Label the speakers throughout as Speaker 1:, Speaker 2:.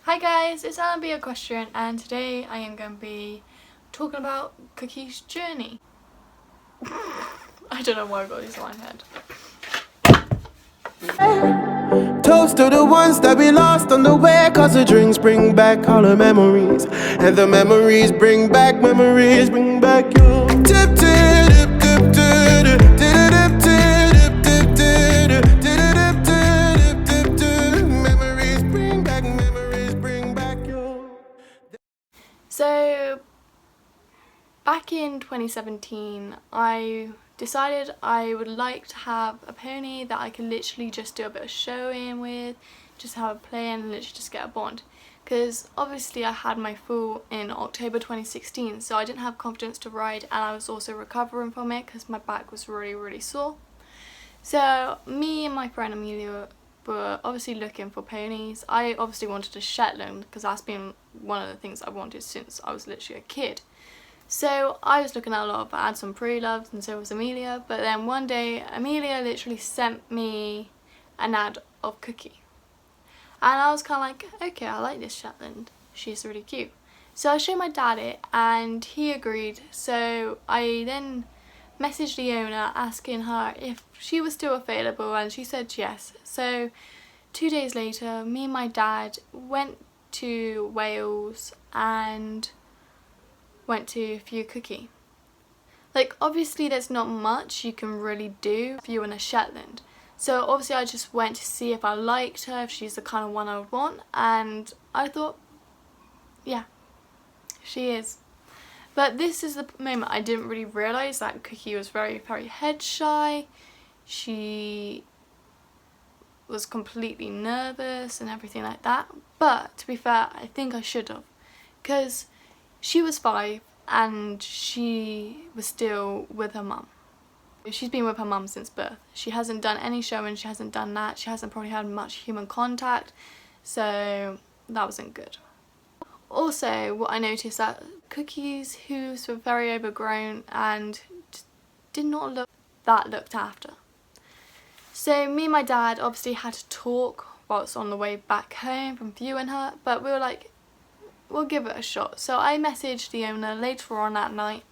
Speaker 1: Hi guys, it's Equestrian and today I am going to be talking about Cookie's journey. I don't know why I got these in my head.
Speaker 2: Toast to the ones that we lost on the way, cause the drinks bring back all the memories, and the memories bring back you. Tip, tip, tip, tip, tip, tip, tip, tip, tip, memories bring back you.
Speaker 1: So back in 2017 I decided I would like to have a pony that I could literally just do a bit of showing with, just have a play and literally just get a bond. Because obviously I had my fall in October 2016, so I didn't have confidence to ride, and I was also recovering from it because my back was really sore. So me and my friend Amelia were obviously looking for ponies. I obviously wanted a Shetland because that's been one of the things I wanted since I was literally a kid. So I was looking at a lot of ads on pre-loved, and so was Amelia, but then one day Amelia literally sent me an ad of Cookie. And I was kind of like, okay, I like this Shetland, she's really cute. So I showed my dad it and he agreed, so I then messaged the owner asking her if she was still available, and she said yes. So 2 days later, me and my dad went to Wales and went to view Cookie. Like, obviously there's not much you can really do if you're in a Shetland. So obviously I just went to see if I liked her, if she's the kind of one I would want, and I thought, yeah, she is. But this is the moment I didn't really realise that Cookie was very head shy. She was completely nervous and everything like that. But to be fair, I think I should have, because she was 5 and she was still with her mum. She's been with her mum since birth. She hasn't done any showing, she hasn't done that, she hasn't probably had much human contact, so that wasn't good. Also, what I noticed that Cookie's hooves were very overgrown and did not look that looked after. So me and my dad obviously had to talk whilst on the way back home from viewing her, but we were like, we'll give it a shot. So I messaged the owner later on that night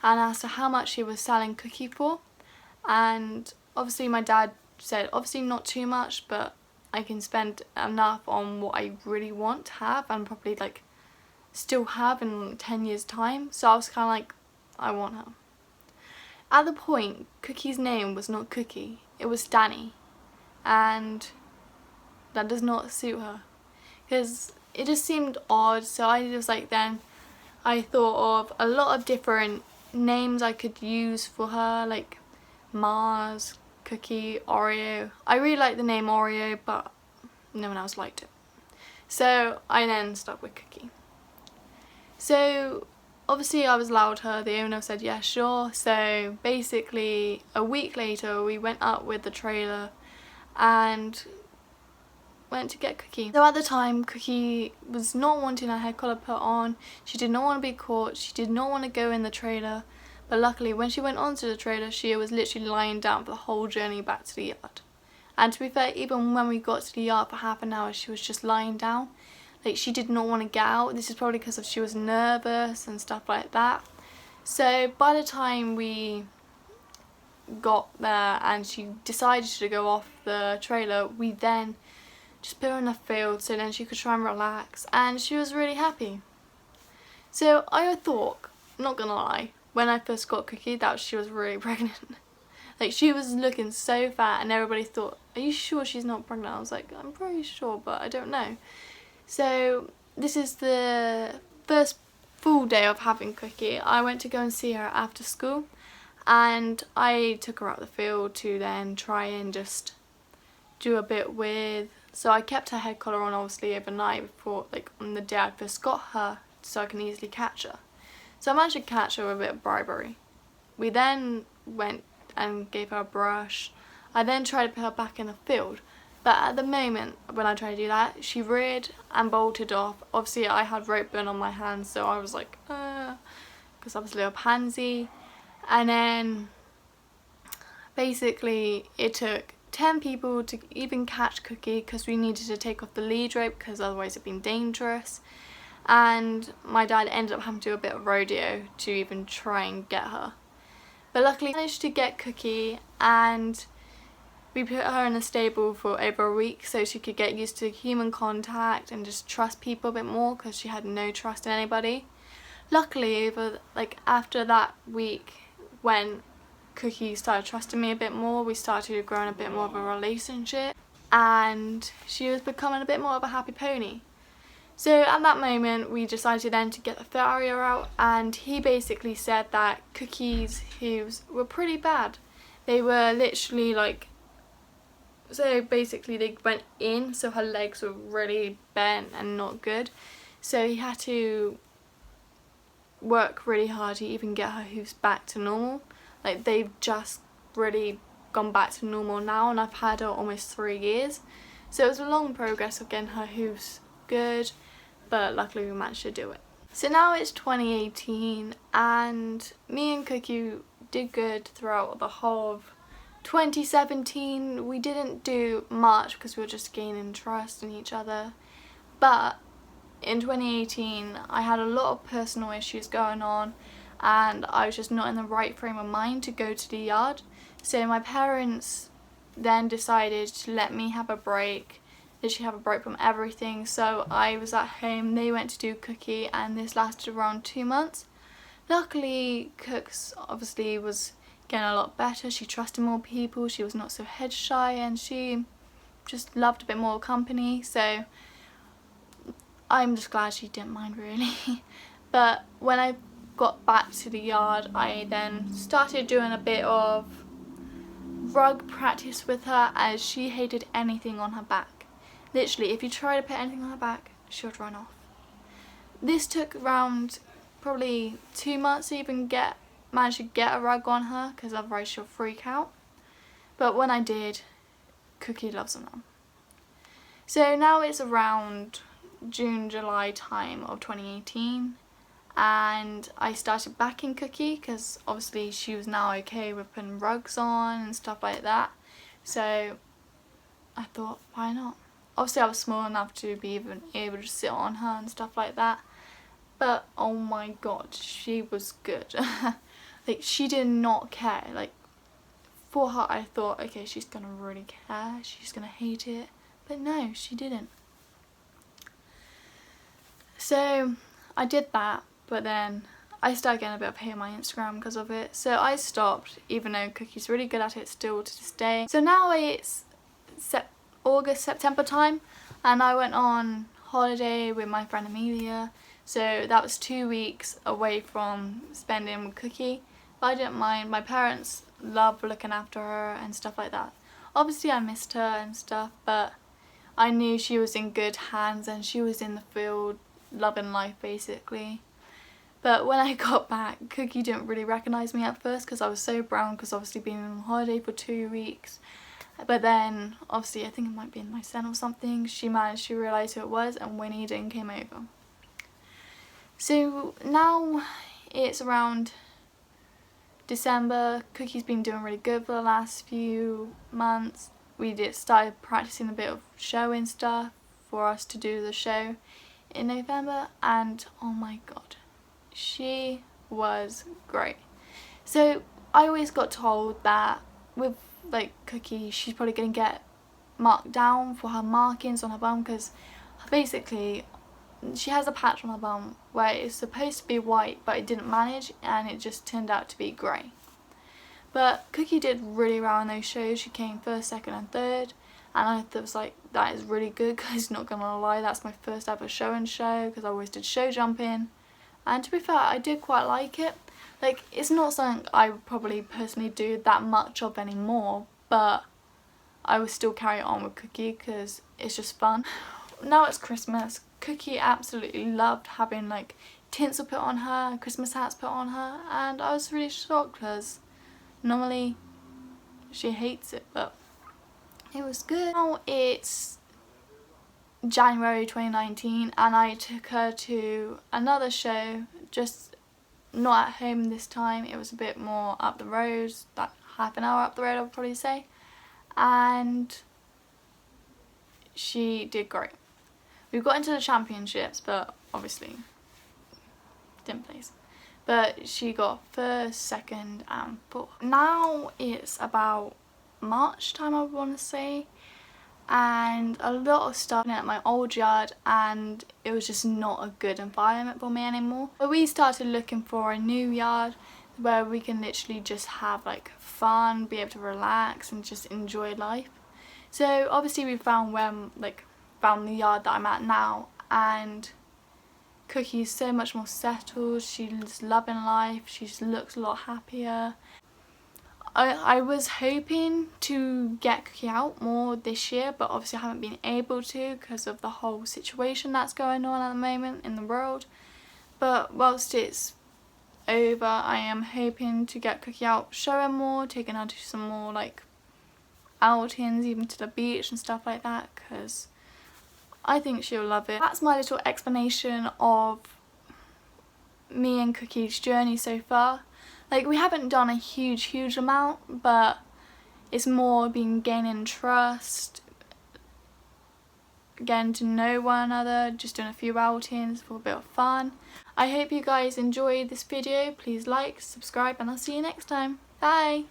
Speaker 1: and asked her how much she was selling Cookie for, and obviously my dad said obviously not too much, but I can spend enough on what I really want to have and probably like still have in 10 years time. So I was kind of like, I want her. At the point, Cookie's name was not Cookie, it was Danny, and that does not suit her because it just seemed odd. So I was like, then I thought of a lot of different names I could use for her, like Mars, Cookie, Oreo. I really like the name Oreo, but no one else liked it, so I then stuck with Cookie. So obviously I was allowed her, the owner said yeah, sure. So basically a week later we went up with the trailer and went to get Cookie. So at the time Cookie was not wanting her head collar put on, she did not want to be caught, she did not want to go in the trailer, but luckily when she went onto the trailer she was literally lying down for the whole journey back to the yard. And to be fair, even when we got to the yard for half an hour she was just lying down. Like, she did not want to get out. This is probably because she was nervous and stuff like that. So by the time we got there and she decided to go off the trailer, we then just put her in the field so then she could try and relax, and she was really happy. So I thought, not gonna lie, when I first got Cookie that she was really pregnant. Like, she was looking so fat and everybody thought, are you sure she's not pregnant? I was like, I'm pretty sure, but I don't know. So this is the first full day of having Cookie. I went to go and see her after school, and I took her out the field to then try and just do a bit with. So I kept her head collar on obviously overnight before, like on the day I first got her, so I can easily catch her. So I managed to catch her with a bit of bribery. We then went and gave her a brush. I then tried to put her back in the field. But at the moment, when I tried to do that, she reared and bolted off. Obviously, I had rope burn on my hands, so I was like, because I was a little pansy. And then, basically, it took 10 people to even catch Cookie because we needed to take off the lead rope because otherwise it'd been dangerous. And my dad ended up having to do a bit of rodeo to even try and get her. But luckily we managed to get Cookie, and we put her in a stable for over a week so she could get used to human contact and just trust people a bit more because she had no trust in anybody. Luckily, after that week, when Cookie started trusting me a bit more, we started growing a bit more of a relationship, and she was becoming a bit more of a happy pony. So at that moment we decided then to get the farrier out, and he basically said that Cookie's hooves were pretty bad. They were literally so basically they went in, so her legs were really bent and not good. So he had to work really hard to even get her hooves back to normal. They've just really gone back to normal now, and I've had her almost 3 years. So it was a long progress of getting her hooves good, but luckily we managed to do it. So now it's 2018, and me and Cookie did good throughout the whole of 2017. We didn't do much because we were just gaining trust in each other, but in 2018 I had a lot of personal issues going on, and I was just not in the right frame of mind to go to the yard. So my parents then decided to let me have a break, literally have a break from everything. So I was at home, they went to do Cookie, and this lasted around 2 months. Luckily, Cooks obviously was getting a lot better. She trusted more people, she was not so head shy, and she just loved a bit more company. So I'm just glad she didn't mind, really. But when I got back to the yard, I then started doing a bit of rug practice with her, as she hated anything on her back. Literally, if you try to put anything on her back, she would run off. This took around probably 2 months to even manage to get a rug on her, because otherwise she'll freak out. But when I did, Cookie loves them now. So now it's around June, July time of 2018, and I started backing Cookie because obviously she was now okay with putting rugs on and stuff like that. So I thought, why not? Obviously I was small enough to be even able to sit on her and stuff like that, but oh my god, she was good. She did not care. For her I thought, okay, she's gonna really care, she's gonna hate it, but no, she didn't. So I did that, but then I started getting a bit of hate on my Instagram because of it. So I stopped, even though Cookie's really good at it still to this day. So now it's August, September time, and I went on holiday with my friend Amelia. So that was 2 weeks away from spending with Cookie. But I didn't mind. My parents love looking after her and stuff like that. Obviously I missed her and stuff, but I knew she was in good hands and she was in the field loving life basically. But when I got back, Cookie didn't really recognise me at first because I was so brown, because obviously being on holiday for 2 weeks. But then obviously I think it might be in my scent or something, she managed to realise who it was and whinnied and came over. So now it's around December. Cookie's been doing really good for the last few months. We started practicing a bit of showing stuff for us to do the show in November, and oh my god, she was great. So I always got told that with Cookie, she's probably going to get marked down for her markings on her bum, because basically she has a patch on her bum where it's supposed to be white, but it didn't manage and it just turned out to be grey. But Cookie did really well in those shows. She came first, second and third, and I thought that is really good, because not gonna lie, that's my first ever show, because I always did show jumping, and to be fair, I did quite like it. It's not something I would probably personally do that much of anymore, but I would still carry it on with Cookie because it's just fun. Now it's Christmas. Cookie absolutely loved having tinsel put on her, Christmas hats put on her, and I was really shocked because normally she hates it, but it was good. Now it's January 2019, and I took her to another show, just not at home this time. It was a bit more up the road, half an hour up the road I would probably say, and she did great. We got into the championships, but obviously didn't place. But she got first, second and fourth. Now it's about March time, I would want to say, and a lot of stuff at my old yard, and it was just not a good environment for me anymore. So we started looking for a new yard where we can literally just have like fun, be able to relax and just enjoy life. So obviously we found found the yard that I'm at now, and Cookie's so much more settled, she's loving life, she just looks a lot happier. I was hoping to get Cookie out more this year, but obviously I haven't been able to because of the whole situation that's going on at the moment in the world. But whilst it's over, I am hoping to get Cookie out, show her more, taking her to some more like outings, even to the beach and stuff like that, because I think she'll love it. That's my little explanation of me and Cookie's journey so far. Like, we haven't done a huge amount, but it's more been gaining trust, getting to know one another, just doing a few outings for a bit of fun. I hope you guys enjoyed this video. Please like, subscribe, and I'll see you next time. Bye!